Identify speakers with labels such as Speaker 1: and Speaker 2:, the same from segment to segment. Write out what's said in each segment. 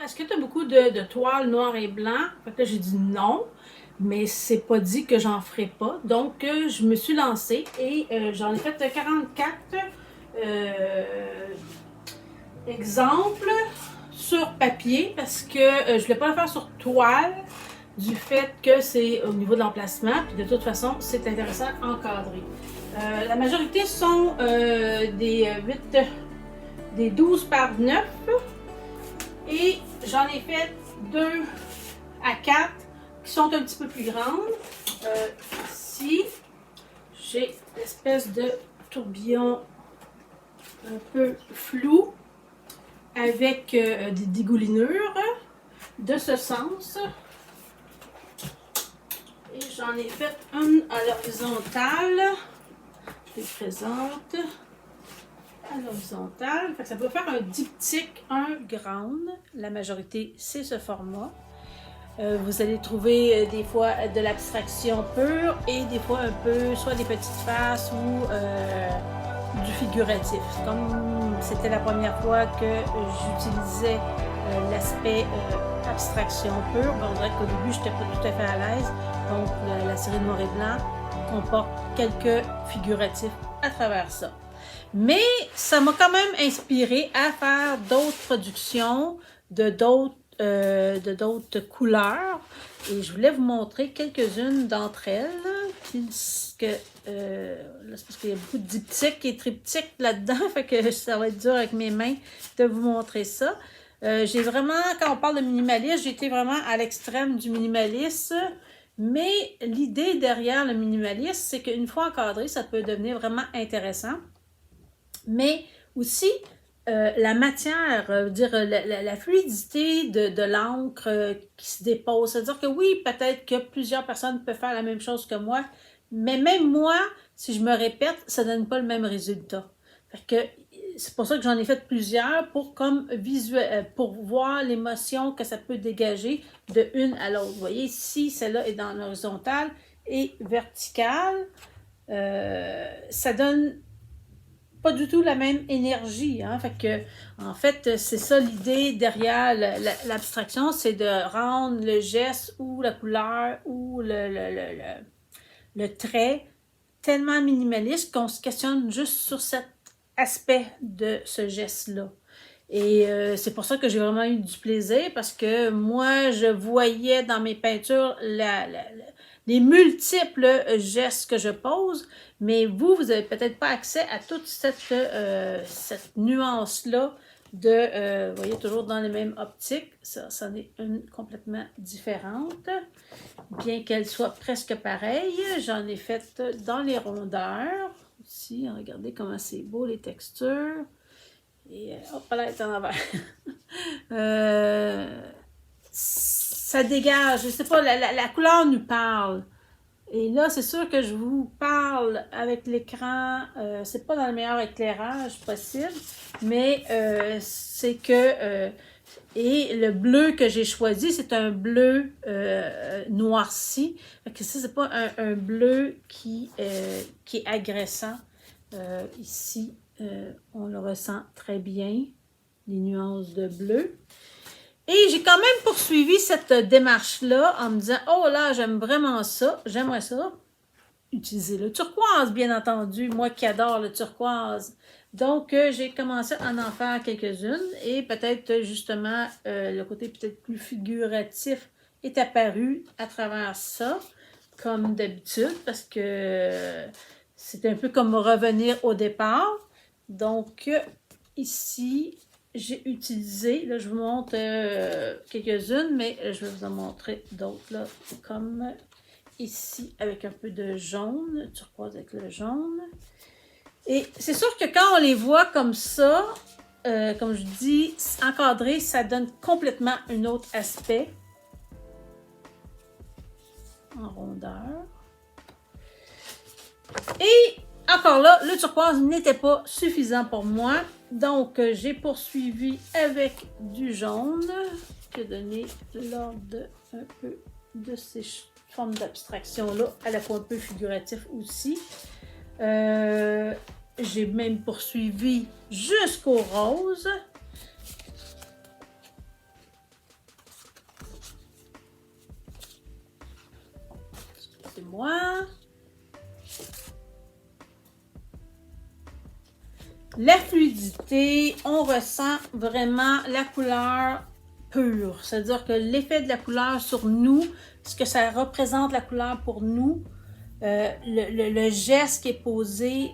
Speaker 1: est-ce que tu as beaucoup de toiles noires et blancs? Fait que là, j'ai dit non, mais c'est pas dit que j'en ferai pas. Donc, je me suis lancée et j'en ai fait 44 exemples sur papier parce que je voulais pas le faire sur toile du fait que c'est au niveau de l'emplacement. Puis de toute façon, c'est intéressant encadré. La majorité sont des 12 par 9 et j'en ai fait 2 à 4 qui sont un petit peu plus grandes. Ici, j'ai l'espèce de tourbillon un peu flou avec des dégoulinures de ce sens. Et j'en ai fait une à l'horizontale. Je les présente à l'horizontale. Ça peut faire un diptyque, un grande. La majorité, c'est ce format. Vous allez trouver des fois de l'abstraction pure et des fois un peu soit des petites faces ou du figuratif. Comme c'était la première fois que j'utilisais l'aspect abstraction pure, on dirait qu'au début, je n'étais pas tout à fait à l'aise. Donc, la série Noir et Blanc comporte quelques figuratifs à travers ça. Mais ça m'a quand même inspiré à faire d'autres productions de d'autres couleurs. Et je voulais vous montrer quelques-unes d'entre elles. Puisque là, c'est parce qu'il y a beaucoup de diptyques et triptyques là-dedans. Fait que ça va être dur avec mes mains de vous montrer ça. J'ai vraiment, quand on parle de minimaliste, j'ai été vraiment à l'extrême du minimalisme. Mais l'idée derrière le minimalisme, c'est qu'une fois encadré, ça peut devenir vraiment intéressant. Mais aussi, la matière, dire la fluidité de l'encre qui se dépose. C'est-à-dire que oui, peut-être que plusieurs personnes peuvent faire la même chose que moi, mais même moi, si je me répète, ça donne pas le même résultat. Fait que c'est pour ça que j'en ai fait plusieurs pour pour voir l'émotion que ça peut dégager de une à l'autre. Vous voyez, ici, celle-là est dans l'horizontale et verticale. Ça donne pas du tout la même énergie. Hein? Fait que, en fait, c'est ça l'idée derrière l'abstraction, c'est de rendre le geste ou la couleur ou le trait tellement minimaliste qu'on se questionne juste sur cet aspect de ce geste-là. Et c'est pour ça que j'ai vraiment eu du plaisir parce que moi, je voyais dans mes peintures les multiples gestes que je pose, mais vous n'avez peut-être pas accès à toute cette nuance-là de, vous voyez, toujours dans les mêmes optiques. Ça en est une complètement différente. Bien qu'elle soit presque pareille, j'en ai fait dans les rondeurs. Ici, regardez comment c'est beau, les textures. Et hop, là, elle est en envers. Ça dégage, je sais pas, la couleur nous parle. Et là, c'est sûr que je vous parle avec l'écran, c'est pas dans le meilleur éclairage possible, mais c'est que, et le bleu que j'ai choisi, c'est un bleu noirci. Fait que ça, c'est pas un bleu qui est agressant. Ici, on le ressent très bien, les nuances de bleu. Et j'ai quand même poursuivi cette démarche-là en me disant « Oh là, j'aime vraiment ça, j'aimerais ça. » Utiliser le turquoise, bien entendu, moi qui adore le turquoise. Donc, j'ai commencé à en faire quelques-unes et peut-être justement le côté peut-être plus figuratif est apparu à travers ça, comme d'habitude, parce que c'est un peu comme revenir au départ. Donc, ici, j'ai utilisé, là je vous montre quelques-unes, mais je vais vous en montrer d'autres, là, comme ici, avec un peu de jaune, turquoise avec le jaune. Et c'est sûr que quand on les voit comme ça, comme je dis, encadré, ça donne complètement un autre aspect. En rondeur. Et encore là, le turquoise n'était pas suffisant pour moi. Donc, j'ai poursuivi avec du jaune qui a donné l'ordre de un peu de ces formes d'abstraction-là, à la fois un peu figuratif aussi. J'ai même poursuivi jusqu'au rose. La fluidité, on ressent vraiment la couleur pure. C'est-à-dire que l'effet de la couleur sur nous, ce que ça représente la couleur pour nous, le geste qui est posé,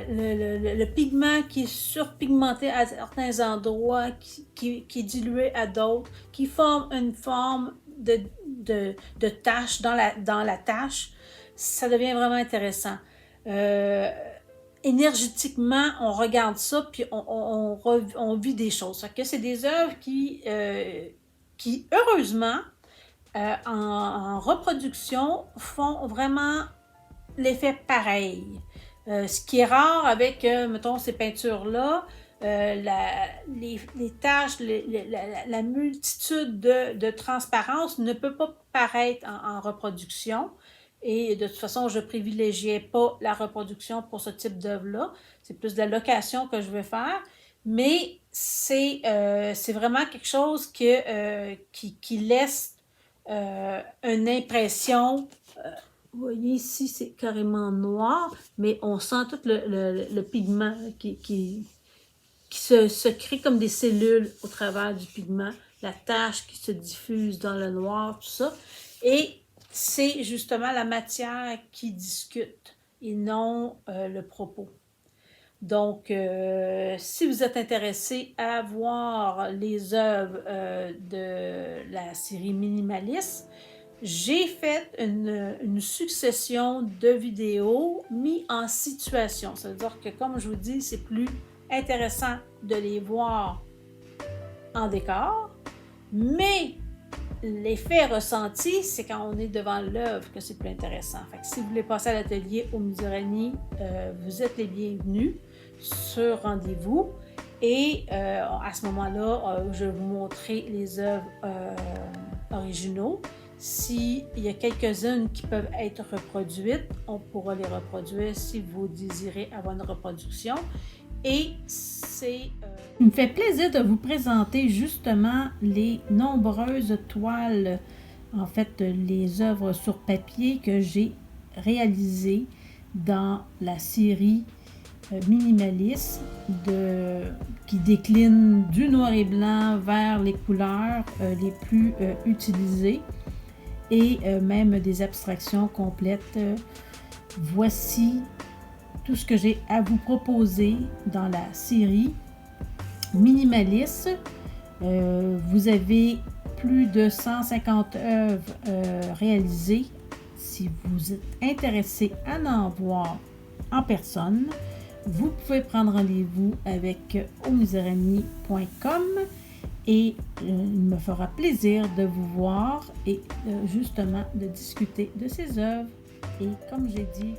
Speaker 1: le pigment qui est surpigmenté à certains endroits, qui est dilué à d'autres, qui forme une forme de tache dans la tache, ça devient vraiment intéressant. Énergétiquement, on regarde ça, puis on vit des choses. Fait que c'est des œuvres qui heureusement, en reproduction, font vraiment l'effet pareil. Ce qui est rare avec, mettons, ces peintures-là, les taches, la multitude de transparence ne peut pas paraître en reproduction. Et de toute façon, je ne privilégiais pas la reproduction pour ce type d'œuvre-là. C'est plus de la location que je veux faire. Mais c'est vraiment quelque chose qui laisse une impression. Vous voyez ici, c'est carrément noir, mais on sent tout le pigment qui se crée comme des cellules au travers du pigment, la tache qui se diffuse dans le noir, tout ça. Et c'est justement la matière qui discute et non le propos. Donc, si vous êtes intéressé à voir les œuvres de la série Minimaliste, j'ai fait une succession de vidéos mis en situation. C'est-à-dire que, comme je vous dis, c'est plus intéressant de les voir en décor, mais l'effet ressenti, c'est quand on est devant l'œuvre que c'est plus intéressant. Fait que si vous voulez passer à l'atelier au Musarani, vous êtes les bienvenus sur rendez-vous. Et à ce moment-là, je vais vous montrer les œuvres originaux. S'il y a quelques-unes qui peuvent être reproduites, on pourra les reproduire si vous désirez avoir une reproduction. Et il me fait plaisir de vous présenter justement les nombreuses toiles, en fait les œuvres sur papier que j'ai réalisées dans la série Minimaliste qui décline du noir et blanc vers les couleurs les plus utilisées et même des abstractions complètes. Voici tout ce que j'ai à vous proposer dans la série Minimaliste. Vous avez plus de 150 œuvres réalisées. Si vous êtes intéressé à en voir en personne, vous pouvez prendre rendez-vous avec omusarani.com et il me fera plaisir de vous voir et justement de discuter de ces œuvres. Et comme j'ai dit,